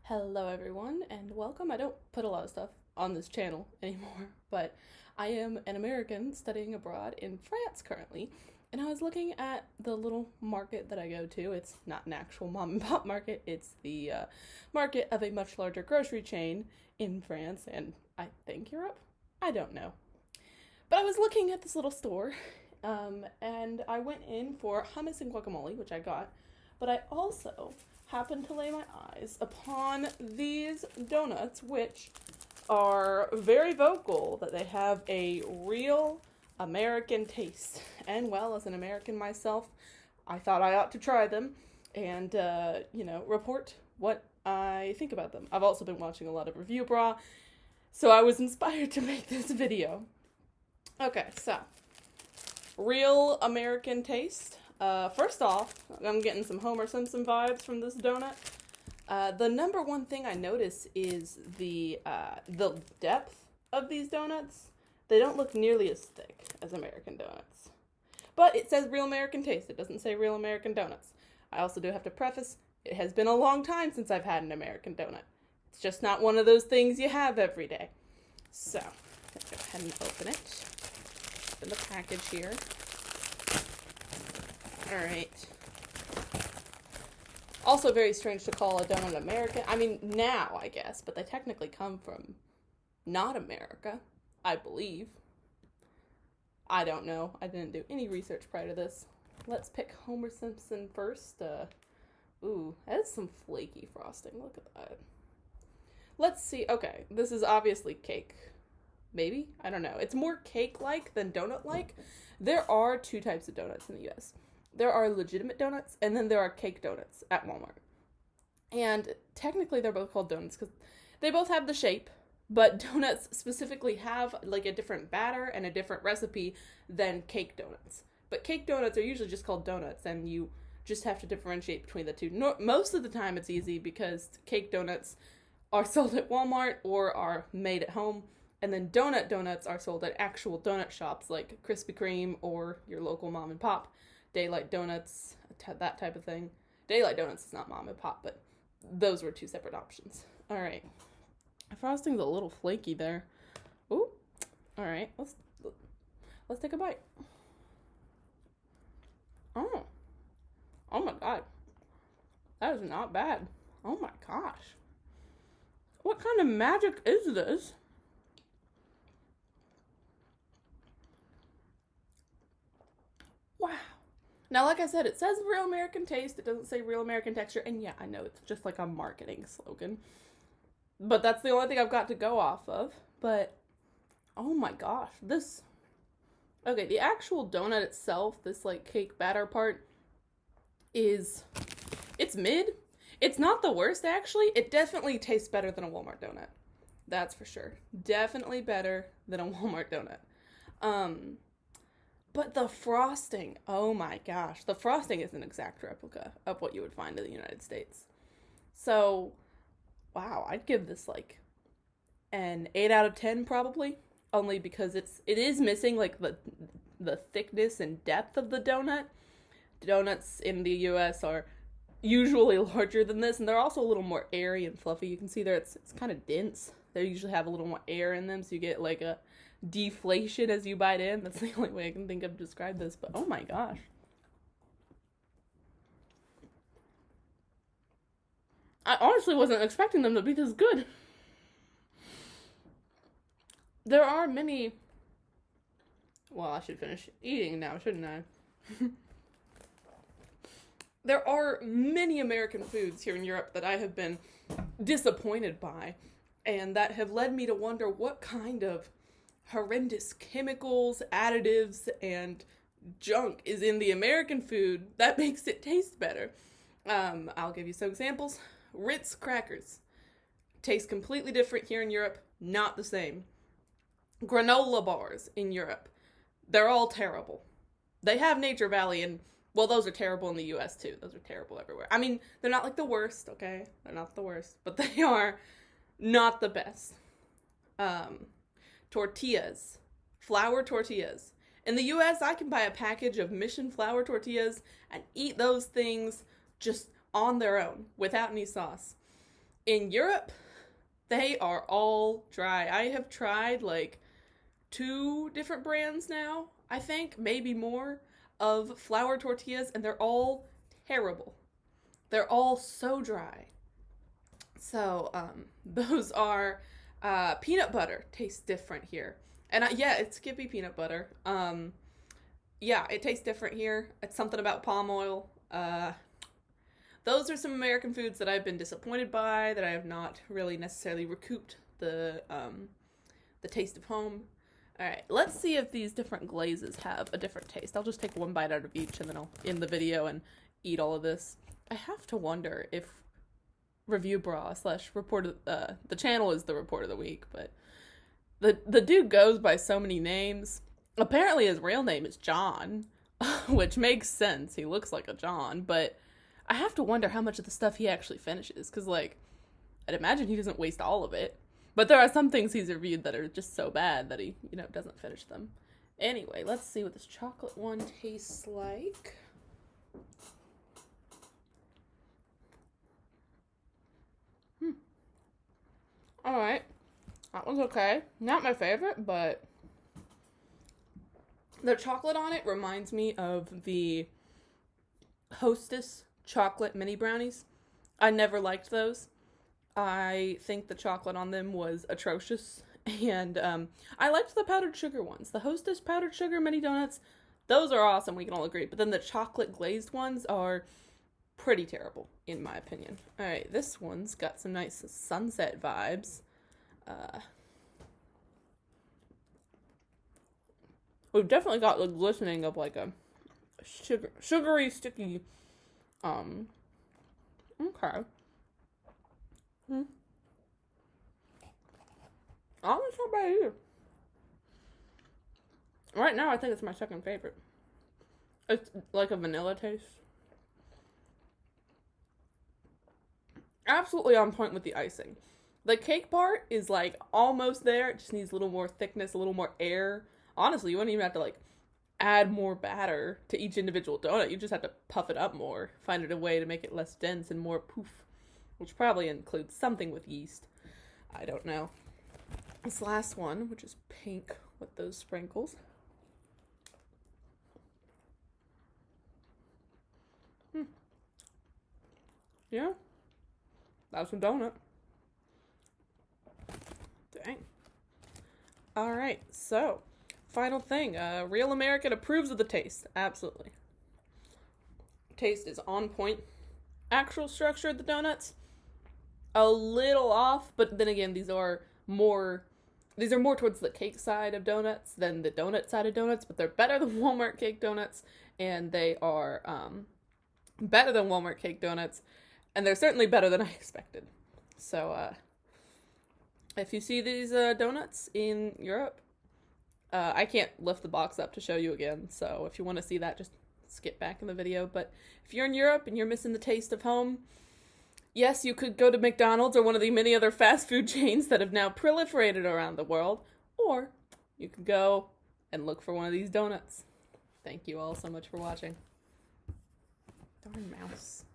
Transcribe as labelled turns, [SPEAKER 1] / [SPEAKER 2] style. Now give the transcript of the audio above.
[SPEAKER 1] Hello everyone and welcome. I don't put a lot of stuff on this channel anymore, but I am an American studying abroad in France currently, and I was looking at the little market that I go to. It's not an actual mom and pop market, it's the market of a much larger grocery chain in France and I think Europe? I don't know. But I was looking at this little store, and I went in for hummus and guacamole, which I got, but I also happened to lay my eyes upon these donuts, which are very vocal that they have a real American taste. And well, as an American myself, I thought I ought to try them and, report what I think about them. I've also been watching a lot of Review Bra, so I was inspired to make this video. Okay, so real American taste. First off, I'm getting some Homer Simpson vibes from this donut. The number one thing I notice is the depth of these donuts. They don't look nearly as thick as American donuts. But it says real American taste. It doesn't say real American donuts. I also do have to preface, it has been a long time since I've had an American donut. It's just not one of those things you have every day. So, let's go ahead and open it. Open the package here. Alright. Also very strange to call a donut American. I mean, now, I guess, but they technically come from not America, I believe. I don't know. I didn't do any research prior to this. Let's pick Homer Simpson first. Ooh, that is some flaky frosting. Look at that. Let's see. Okay, this is obviously cake. Maybe? I don't know. It's more cake-like than donut-like. There are two types of donuts in the US. There are legitimate donuts, and then there are cake donuts at Walmart. And technically they're both called donuts because they both have the shape, but donuts specifically have like a different batter and a different recipe than cake donuts. But cake donuts are usually just called donuts, and you just have to differentiate between the two. Most of the time it's easy because cake donuts are sold at Walmart or are made at home. And then donuts are sold at actual donut shops like Krispy Kreme or your local mom and pop. Daylight Donuts, that type of thing. Daylight Donuts is not mom and pop, but those were two separate options. All right. Frosting's a little flaky there. Ooh. All right. Let's take a bite. Oh. Oh my god. That is not bad. Oh my gosh. What kind of magic is this? Wow. Now, like I said, it says real American taste. It doesn't say real American texture. And yeah, I know it's just like a marketing slogan. But that's the only thing I've got to go off of. But, oh my gosh, this... Okay, the actual donut itself, this like cake batter part, it's mid. It's not the worst, actually. It definitely tastes better than a Walmart donut. That's for sure. Definitely better than a Walmart donut. But the frosting, oh my gosh, the frosting is an exact replica of what you would find in the United States. So, wow, I'd give this like an 8 out of 10 probably, only because it is missing like the thickness and depth of the donut. Donuts in the US are usually larger than this, and they're also a little more airy and fluffy. You can see there it's kind of dense. They usually have a little more air in them, so you get like a deflation as you bite in. That's the only way I can think of to describe this, but oh my gosh. I honestly wasn't expecting them to be this good. There are many... Well, I should finish eating now, shouldn't I? There are many American foods here in Europe that I have been disappointed by, and that have led me to wonder what kind of horrendous chemicals, additives, and junk is in the American food that makes it taste better. I'll give you some examples. Ritz crackers taste completely different here in Europe, not the same. Granola bars in Europe, they're all terrible. They have Nature Valley, and well, those are terrible in the US too. Those are terrible everywhere. I mean, they're not like the worst, okay? They're not the worst, but they are not the best. Tortillas, flour tortillas. In the US, I can buy a package of Mission flour tortillas and eat those things just on their own without any sauce. In Europe, they are all dry. I have tried like 2 different brands now, I think, maybe more, of flour tortillas, and they're all terrible. They're all so dry. So, those are peanut butter tastes different here. And yeah, it's Skippy peanut butter. Yeah, it tastes different here. It's something about palm oil. Those are some American foods that I've been disappointed by, that I have not really necessarily recouped the taste of home. All right, let's see if these different glazes have a different taste. I'll just take one bite out of each, and then I'll end the video and eat all of this. I have to wonder if Review Bra / report of, the channel is the report of the week, but the dude goes by so many names. Apparently his real name is John, which makes sense. He looks like a John, but I have to wonder how much of the stuff he actually finishes, because, like, I'd imagine he doesn't waste all of it. But there are some things he's reviewed that are just so bad that he, doesn't finish them. Anyway, let's see what this chocolate one tastes like. Alright. That one's okay. Not my favorite, but the chocolate on it reminds me of the Hostess chocolate mini brownies. I never liked those. I think the chocolate on them was atrocious. And I liked the powdered sugar ones. The Hostess powdered sugar mini donuts, those are awesome, we can all agree. But then the chocolate glazed ones are pretty terrible, in my opinion. Alright, this one's got some nice sunset vibes. We've definitely got the glistening of like a sugary, sticky, okay. Oh, it's not bad either. Right now, I think it's my second favorite. It's like a vanilla taste. Absolutely on point with the icing. The cake part is like almost there. It just needs a little more thickness, a little more air. Honestly, you wouldn't even have to like add more batter to each individual donut. You just have to puff it up more. Find a way to make it less dense and more poof. Which probably includes something with yeast. I don't know. This last one, which is pink with those sprinkles. Yeah. That's a donut. Dang. Alright, so, final thing. Real American approves of the taste. Absolutely. Taste is on point. Actual structure of the donuts, a little off, but then again, these are more towards the cake side of donuts than the donut side of donuts, but they're better than Walmart cake donuts, and they are better than Walmart cake donuts, and they're certainly better than I expected. So, if you see these donuts in Europe, I can't lift the box up to show you again, so if you want to see that, just skip back in the video. But if you're in Europe and you're missing the taste of home, yes, you could go to McDonald's or one of the many other fast food chains that have now proliferated around the world, or you could go and look for one of these donuts. Thank you all so much for watching. Darn mouse.